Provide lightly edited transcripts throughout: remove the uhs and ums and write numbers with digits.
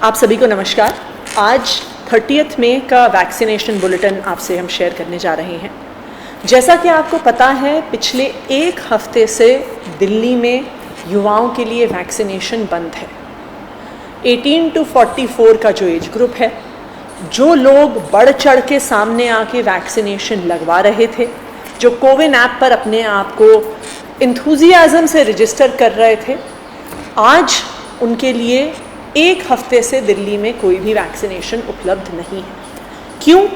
आप सभी को नमस्कार। आज 30 मई का वैक्सीनेशन बुलेटिन आपसे हम शेयर करने जा रहे हैं। जैसा कि आपको पता है, पिछले एक हफ्ते से दिल्ली में युवाओं के लिए वैक्सीनेशन बंद है। 18 to 44 का जो एज ग्रुप है, जो लोग बढ़ चढ़ के सामने आके वैक्सीनेशन लगवा रहे थे, जो कोविन ऐप पर अपने आप को इंथुजियाज़म से रजिस्टर कर रहे थे, आज उनके लिए एक हफ्ते से दिल्ली में कोई भी वैक्सीनेशन उपलब्ध नहीं है। क्यों?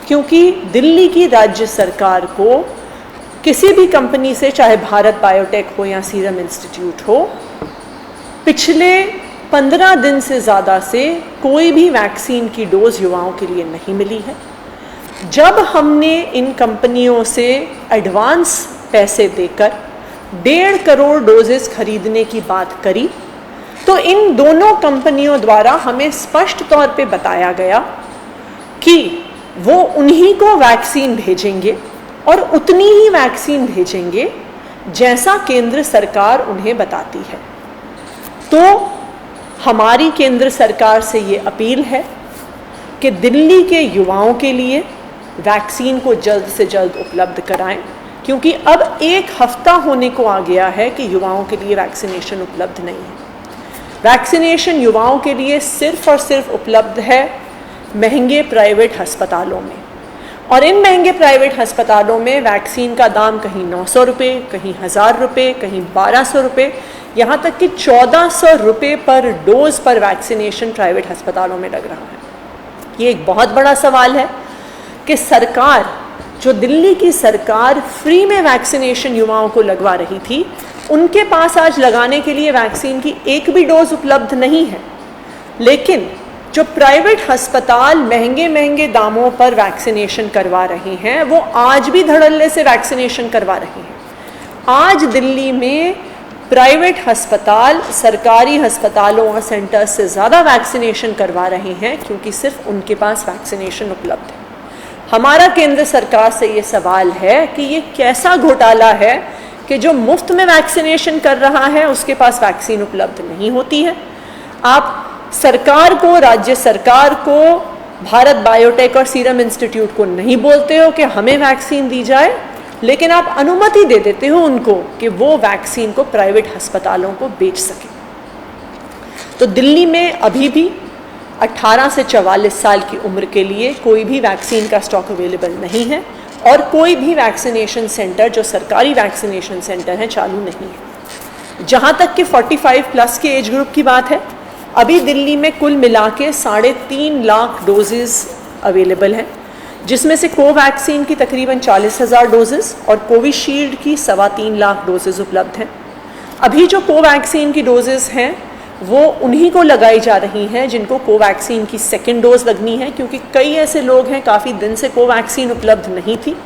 क्योंकि दिल्ली की राज्य सरकार को किसी भी कंपनी से, चाहे भारत बायोटेक हो या सीरम इंस्टीट्यूट हो, पिछले 15 दिन से ज़्यादा से कोई भी वैक्सीन की डोज युवाओं के लिए नहीं मिली है। जब हमने इन कंपनियों से एडवांस पैसे देकर 1.5 करोड़ डोजेस खरीदने की बात करी, तो इन दोनों कंपनियों द्वारा हमें स्पष्ट तौर पे बताया गया कि वो उन्हीं को वैक्सीन भेजेंगे और उतनी ही वैक्सीन भेजेंगे जैसा केंद्र सरकार उन्हें बताती है। तो हमारी केंद्र सरकार से ये अपील है कि दिल्ली के युवाओं के लिए वैक्सीन को जल्द से जल्द उपलब्ध कराएं, क्योंकि अब एक हफ्ता होने को आ गया है कि युवाओं के लिए वैक्सीनेशन उपलब्ध नहीं है। वैक्सीनेशन युवाओं के लिए सिर्फ और सिर्फ उपलब्ध है महंगे प्राइवेट अस्पतालों में, और इन महंगे प्राइवेट अस्पतालों में वैक्सीन का दाम कहीं 900 रुपये, कहीं 1000 रुपये, कहीं 1200 रुपये, यहाँ तक कि 1400 रुपये पर डोज पर वैक्सीनेशन प्राइवेट अस्पतालों में लग रहा है। ये एक बहुत बड़ा सवाल है कि सरकार, जो दिल्ली की सरकार फ्री में वैक्सीनेशन युवाओं को लगवा रही थी, उनके पास आज लगाने के लिए वैक्सीन की एक भी डोज उपलब्ध नहीं है। लेकिन जो प्राइवेट अस्पताल महंगे महंगे दामों पर वैक्सीनेशन करवा रहे हैं, वो आज भी धड़ल्ले से वैक्सीनेशन करवा रहे हैं। आज दिल्ली में प्राइवेट अस्पताल सरकारी अस्पतालों और सेंटर्स से ज़्यादा वैक्सीनेशन करवा रहे हैं, क्योंकि सिर्फ उनके पास वैक्सीनेशन उपलब्ध है। हमारा केंद्र सरकार से ये सवाल है कि ये कैसा घोटाला है कि जो मुफ्त में वैक्सीनेशन कर रहा है उसके पास वैक्सीन उपलब्ध नहीं होती है। आप सरकार को, राज्य सरकार को, भारत बायोटेक और सीरम इंस्टीट्यूट को नहीं बोलते हो कि हमें वैक्सीन दी जाए, लेकिन आप अनुमति दे देते हो उनको कि वो वैक्सीन को प्राइवेट अस्पतालों को बेच सके। तो दिल्ली में अभी भी 18 से 44 साल की उम्र के लिए कोई भी वैक्सीन का स्टॉक अवेलेबल नहीं है, और कोई भी वैक्सीनेशन सेंटर, जो सरकारी वैक्सीनेशन सेंटर हैं, चालू नहीं है। जहाँ तक कि 45 प्लस के एज ग्रुप की बात है, अभी दिल्ली में कुल मिला के 3.5 लाख डोजेस अवेलेबल हैं, जिसमें से कोवैक्सीन की तकरीबन 40,000 डोजेस और कोविशील्ड की 3.25 लाख डोजेस उपलब्ध हैं। अभी जो कोवैक्सीन की डोजेस हैं वो उन्हीं को लगाई जा रही हैं जिनको कोवैक्सीन की सेकेंड डोज लगनी है, क्योंकि कई ऐसे लोग हैं, काफ़ी दिन से कोवैक्सीन उपलब्ध नहीं थी।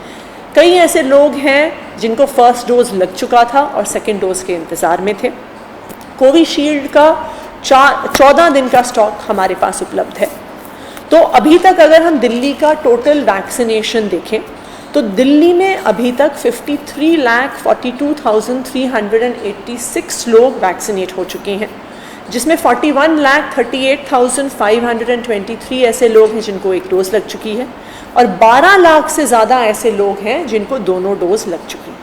कई ऐसे लोग हैं जिनको फर्स्ट डोज लग चुका था और सेकेंड डोज के इंतज़ार में थे। कोविशील्ड का 14 दिन का स्टॉक हमारे पास उपलब्ध है। तो अभी तक अगर हम दिल्ली का टोटल वैक्सीनेशन देखें तो दिल्ली में अभी तक 53,42,386 लोग वैक्सीनेट हो चुके हैं, जिसमें 41,38,523 ऐसे लोग हैं जिनको एक डोज लग चुकी है, और 12 लाख से ज़्यादा ऐसे लोग हैं जिनको दोनों डोज लग चुकी है।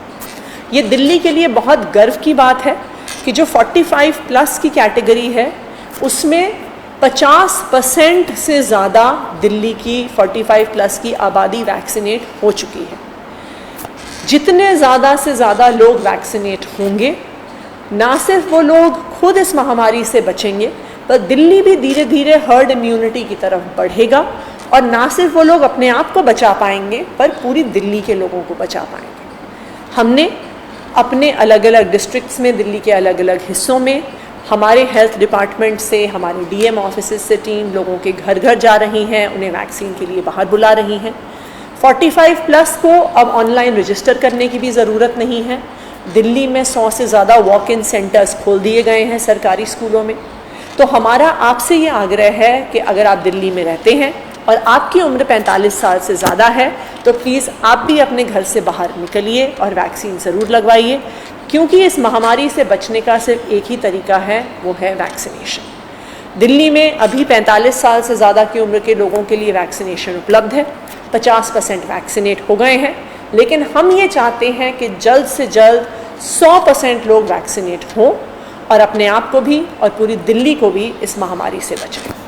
ये दिल्ली के लिए बहुत गर्व की बात है कि जो 45 प्लस की कैटेगरी है उसमें 50% से ज़्यादा दिल्ली की 45 प्लस की आबादी वैक्सीनेट हो चुकी है। जितने ज़्यादा से ज़्यादा लोग वैक्सीनेट होंगे, ना सिर्फ वो लोग खुद इस महामारी से बचेंगे, पर दिल्ली भी धीरे धीरे हर्ड इम्यूनिटी की तरफ बढ़ेगा, और ना सिर्फ वो लोग अपने आप को बचा पाएंगे पर पूरी दिल्ली के लोगों को बचा पाएंगे। हमने अपने अलग अलग डिस्ट्रिक्ट्स में, दिल्ली के अलग अलग हिस्सों में, हमारे हेल्थ डिपार्टमेंट से, हमारे डीएम ऑफिस से टीम लोगों के घर घर जा रही हैं, उन्हें वैक्सीन के लिए बाहर बुला रही हैं। 45 प्लस को अब ऑनलाइन रजिस्टर करने की भी ज़रूरत नहीं है। दिल्ली में 100 से ज़्यादा वॉक इन सेंटर्स खोल दिए गए हैं सरकारी स्कूलों में। तो हमारा आपसे ये आग्रह है कि अगर आप दिल्ली में रहते हैं और आपकी उम्र 45 साल से ज़्यादा है तो प्लीज़ आप भी अपने घर से बाहर निकलिए और वैक्सीन ज़रूर लगवाइए, क्योंकि इस महामारी से बचने का सिर्फ एक ही तरीका है, वो है वैक्सीनेशन। दिल्ली में अभी 45 साल से ज़्यादा की उम्र के लोगों के लिए वैक्सीनेशन उपलब्ध है, 50% वैक्सीनेट हो गए हैं, लेकिन हम ये चाहते हैं कि जल्द से जल्द 100% लोग वैक्सीनेट हों और अपने आप को भी और पूरी दिल्ली को भी इस महामारी से बचाएं।